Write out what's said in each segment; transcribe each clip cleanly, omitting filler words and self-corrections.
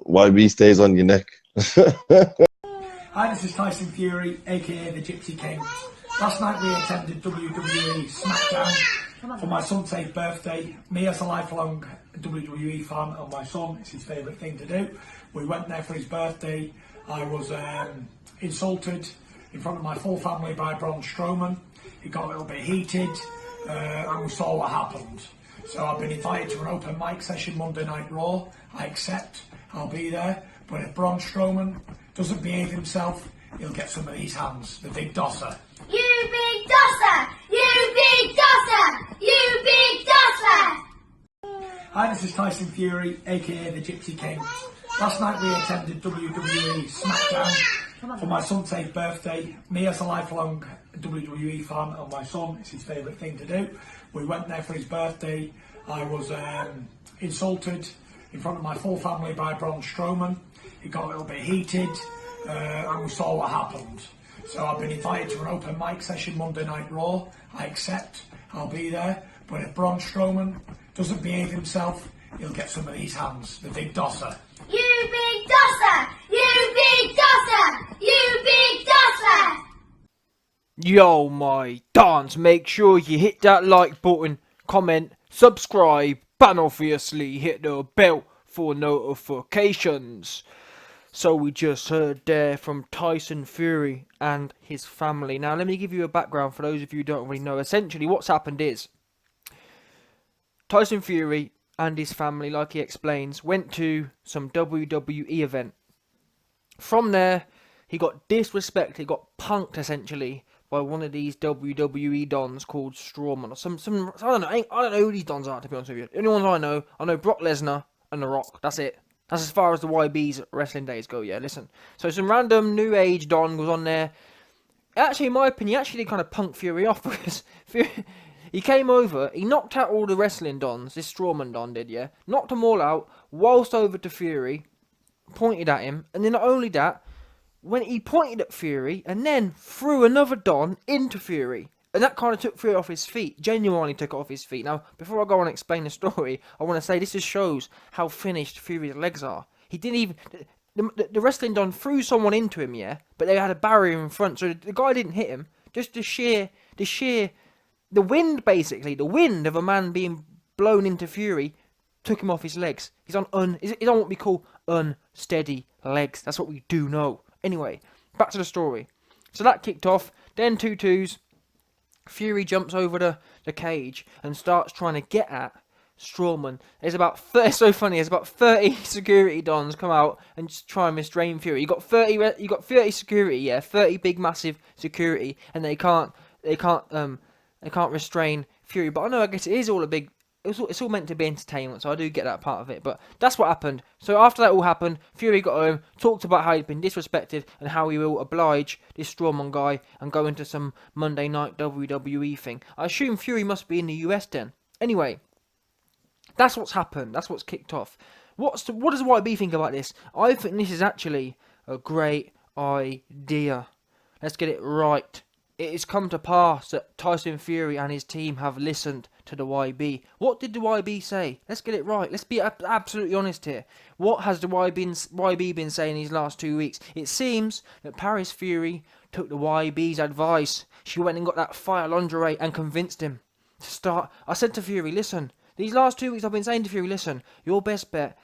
YB stays on your neck. Hi, this is Tyson Fury, aka the Gypsy King. Last night we attended WWE SmackDown for my son's 8th birthday. Me as a lifelong WWE fan and my son, it's his favourite thing to do. We went there for his birthday. I was insulted in front of my full family by Braun Strowman. It got a little bit heated and we saw what happened. So I've been invited to an open mic session Monday Night Raw. I accept, I'll be there. But if Braun Strowman doesn't behave himself, he'll get some of these hands. The big dosser. You big dosser! You big dosser! You big dosser! Hi, this is Tyson Fury, aka the Gypsy King. Last night we attended WWE SmackDown for my son's 8th birthday. Me as a lifelong WWE fan and my son, it's his favourite thing to do. We went there for his birthday. I was insulted in front of my full family by Braun Strowman. It got a little bit heated and we saw what happened. So I've been invited to an open mic session Monday Night Raw. I accept, I'll be there. But if Braun Strowman doesn't behave himself, he'll get some of these hands. The big dosser. You big dosser! You big dosser! You big dosser! Yo, my dance, make sure you hit that like button, comment, subscribe, and obviously hit the bell for notifications. So we just heard there from Tyson Fury and his family. Now let me give you a background for those of you who don't really know. Essentially what's happened is Tyson Fury and his family, like he explains, went to some WWE event. From there, he got disrespected, got punked essentially by one of these WWE dons called Strawman or some I don't know who these dons are, to be honest with you. The only ones I know Brock Lesnar and The Rock. That's it. That's as far as the YB's wrestling days go, yeah, listen. So some random new age don was on there. Actually, in my opinion, he actually did kind of punk Fury off because he came over, he knocked out all the wrestling dons, this Strawman don did, yeah. Knocked them all out, whilst over to Fury, pointed at him, and then not only that, when he pointed at Fury, and then threw another don into Fury. And that kind of took Fury off his feet. Genuinely took it off his feet. Now, before I go on and explain the story, I want to say this just shows how finished Fury's legs are. He didn't even... The wrestling don threw someone into him, yeah? But they had a barrier in front, so the guy didn't hit him. Just the wind, basically. The wind of a man being blown into Fury took him off his legs. He's on what we call unsteady legs. That's what we do know. Anyway, back to the story. So that kicked off. Then 2-2s. Fury jumps over the cage and starts trying to get at Strawman. There's about 30, so funny. There's about 30 security dons come out and just try and restrain Fury. You got 30 security, yeah, 30 big massive security, and they can't restrain Fury. But I know, I guess it is all it's all meant to be entertainment, so I do get that part of it. But that's what happened. So after that all happened, Fury got home, talked about how he'd been disrespected and how he will oblige this Strawman guy and go into some Monday Night WWE thing. I assume Fury must be in the US then. Anyway, that's what's happened. That's what's kicked off. What does YB think about this? I think this is actually a great idea. Let's get it right. It has come to pass that Tyson Fury and his team have listened to the YB. What did the YB say? Let's get it right. Let's be absolutely honest here. What has the YB been saying these last 2 weeks? It seems that Paris Fury took the YB's advice. She went and got that fire lingerie and convinced him to start. I said to Fury, listen, these last 2 weeks I've been saying to Fury, listen, your best bet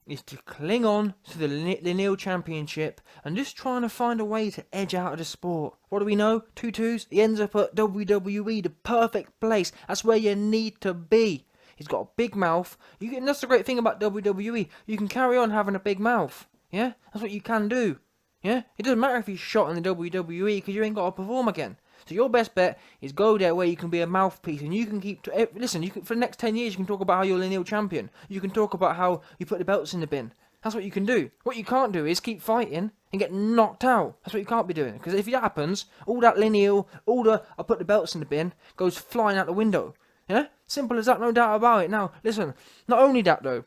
is to cling on to the lineal championship and just trying to find a way to edge out of the sport. What do we know? 2-2s. He ends up at WWE, the perfect place. That's where you need to be. He's got a big mouth. And that's the great thing about WWE. You can carry on having a big mouth. Yeah? That's what you can do. Yeah? It doesn't matter if he's shot in the WWE because you ain't got to perform again. So your best bet is go there where you can be a mouthpiece and you can keep... Listen, for the next 10 years you can talk about how you're a lineal champion. You can talk about how you put the belts in the bin. That's what you can do. What you can't do is keep fighting and get knocked out. That's what you can't be doing. Because if that happens, all that lineal, I put the belts in the bin, goes flying out the window. Yeah? Simple as that, no doubt about it. Now, listen, not only that though.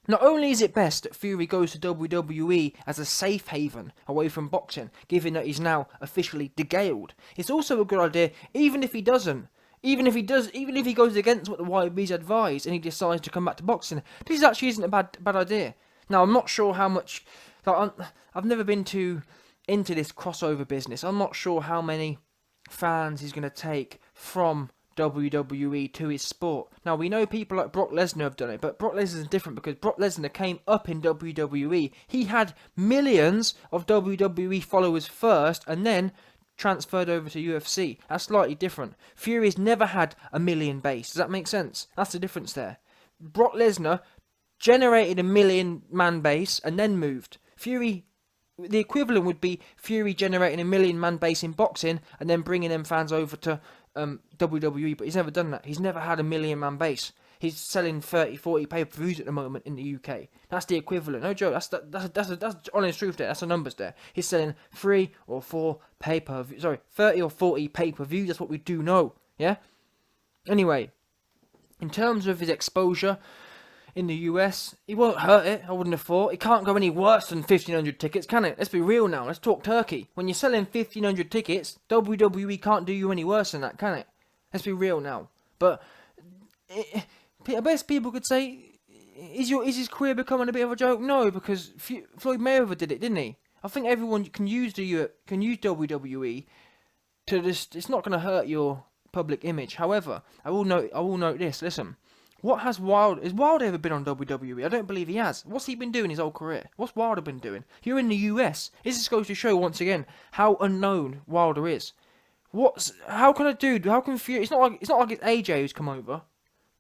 Not only is it best that Fury goes to WWE as a safe haven away from boxing, given that he's now officially degaled, it's also a good idea, even if he goes against what the YB's advised and he decides to come back to boxing, this actually isn't a bad idea. Now, I'm not sure how much. I've never been into this crossover business. I'm not sure how many fans he's going to take from WWE to his sport. Now, we know people like Brock Lesnar have done it, but Brock Lesnar is different because Brock Lesnar came up in WWE. He had millions of WWE followers first and then transferred over to UFC. That's slightly different. Fury's never had a million base. Does that make sense? That's the difference there. Brock Lesnar generated a 1,000,000-man base and then moved. Fury, the equivalent would be Fury generating a 1,000,000-man base in boxing and then bringing them fans over to WWE, but he's never done that. He's never had a 1,000,000-man base. He's selling 30, 40 pay-per-views at the moment in the UK. That's the equivalent. No joke. That's honest truth there. That's the numbers there. He's selling 3 or 4 pay-per-views. Sorry, 30 or 40 pay-per-views. That's what we do know. Yeah? Anyway, in terms of his exposure in the US, he won't hurt it, I wouldn't have thought. It can't go any worse than 1,500 tickets, can it? Let's be real now. Let's talk turkey. When you're selling 1,500 tickets, WWE can't do you any worse than that, can it? Let's be real now. But I guess people could say, is his career becoming a bit of a joke? No, because Floyd Mayweather did it, didn't he? I think everyone can use WWE to just. It's not going to hurt your public image. However, I will note this. Listen, has Wilder ever been on WWE? I don't believe he has. What's he been doing his whole career? What's Wilder been doing? You're in the US. This just goes to show once again how unknown Wilder is. How can Fury? It's not like it's AJ who's come over,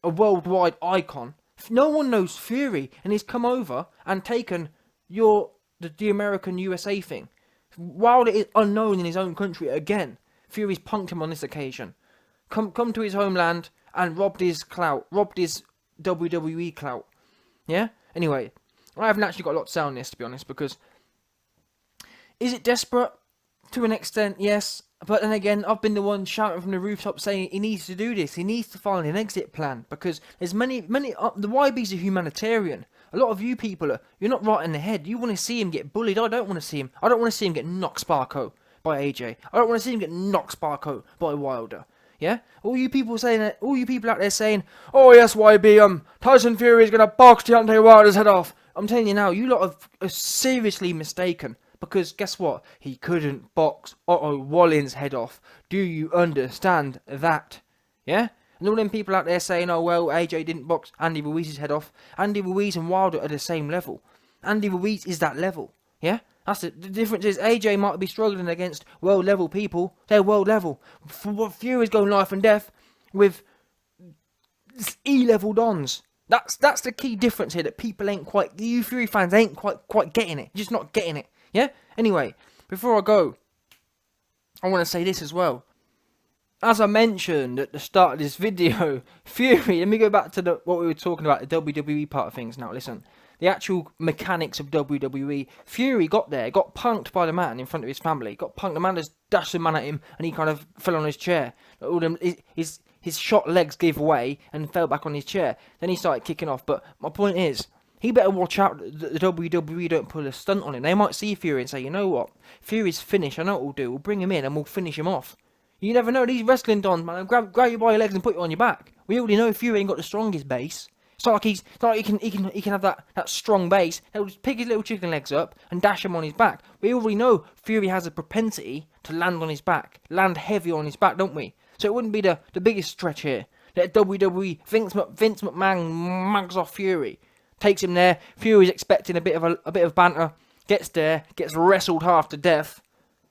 a worldwide icon. No one knows Fury, and he's come over and taken the American USA thing. Wilder is unknown in his own country again. Fury's punked him on this occasion. Come to his homeland and robbed his WWE clout. Yeah? Anyway, I haven't actually got a lot to say on this, to be honest, because is it desperate? To an extent, yes. But then again, I've been the one shouting from the rooftop saying he needs to do this. He needs to find an exit plan, because there's many. The YB's a humanitarian. A lot of you people you're not right in the head. You want to see him get bullied. I don't want to see him. I don't want to see him get knocked Sparko by AJ. I don't want to see him get knocked Sparko by Wilder. Yeah? All you people out there saying, oh yes, YB, Tyson Fury is going to box Deontay Wilder's head off. I'm telling you now, you lot are seriously mistaken. Because guess what? He couldn't box Otto Wallin's head off. Do you understand that? Yeah? And all them people out there saying, oh well, AJ didn't box Andy Ruiz's head off. Andy Ruiz and Wilder are the same level. Andy Ruiz is that level. Yeah? That's the difference is AJ might be struggling against world level people. They're world level. Fury's going life and death with E-level dons. That's the key difference here, that people ain't quite, you Fury fans ain't quite getting it. Just not getting it. Yeah? Anyway, before I go, I want to say this as well. As I mentioned at the start of this video, Fury, let me go back to what we were talking about, the WWE part of things now. Listen, the actual mechanics of WWE. Fury got punked by the man in front of his family. Got punked, the man just dashed a man at him and he kind of fell on his chair. His shot legs gave way and fell back on his chair. Then he started kicking off. But my point is, he better watch out that the WWE don't pull a stunt on him. They might see Fury and say, you know what? Fury's finished. I know what we'll do. We'll bring him in and we'll finish him off. You never know. These wrestling dons, man, grab you by your legs and put you on your back. We already know Fury ain't got the strongest base. It's not like he can have that strong base. He'll just pick his little chicken legs up and dash him on his back. We already know Fury has a propensity to land on his back. Land heavy on his back, don't we? So it wouldn't be the biggest stretch here. Let WWE, Vince McMahon mugs off Fury. Takes him there. Fury's expecting a bit of banter. Gets there. Gets wrestled half to death.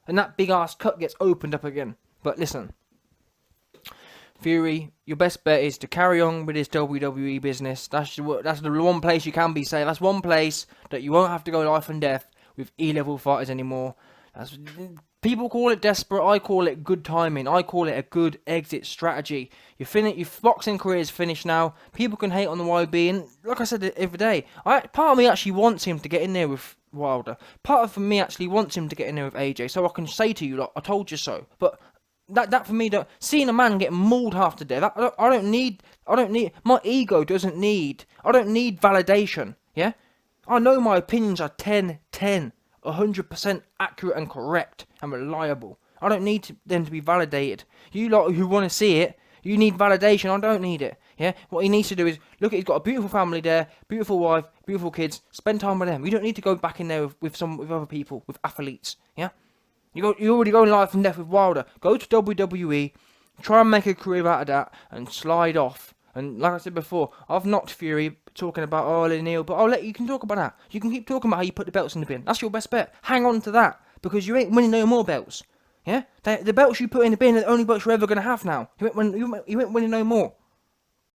And that big ass cut gets opened up again. But listen, Fury, your best bet is to carry on with this WWE business. That's the one place you can be safe. That's one place that you won't have to go life and death with E-level fighters anymore. People call it desperate. I call it good timing. I call it a good exit strategy. Your boxing career is finished now. People can hate on the YB, and like I said the other day, part of me actually wants him to get in there with Wilder. Part of me actually wants him to get in there with AJ, so I can say to you, like, I told you so. But that for me, seeing a man get mauled half to death, I don't need. My ego doesn't need. I don't need validation. Yeah, I know my opinions are 10/10. 100% accurate and correct and reliable. I don't need them to be validated. You lot who want to see it, You need validation. I don't need it. Yeah. What he needs to do is look at. He's got a beautiful family there, beautiful wife, beautiful kids. Spend time with them. You don't need to go back in there with other people, with athletes. Yeah. You already go in life and death with Wilder. Go to WWE, try and make a career out of that, and slide off. And like I said before, I've knocked Fury talking about Neil, but you can talk about that. You can keep talking about how you put the belts in the bin. That's your best bet. Hang on to that, because you ain't winning no more belts. Yeah, the belts you put in the bin are the only belts you're ever gonna have now. You ain't winning no more.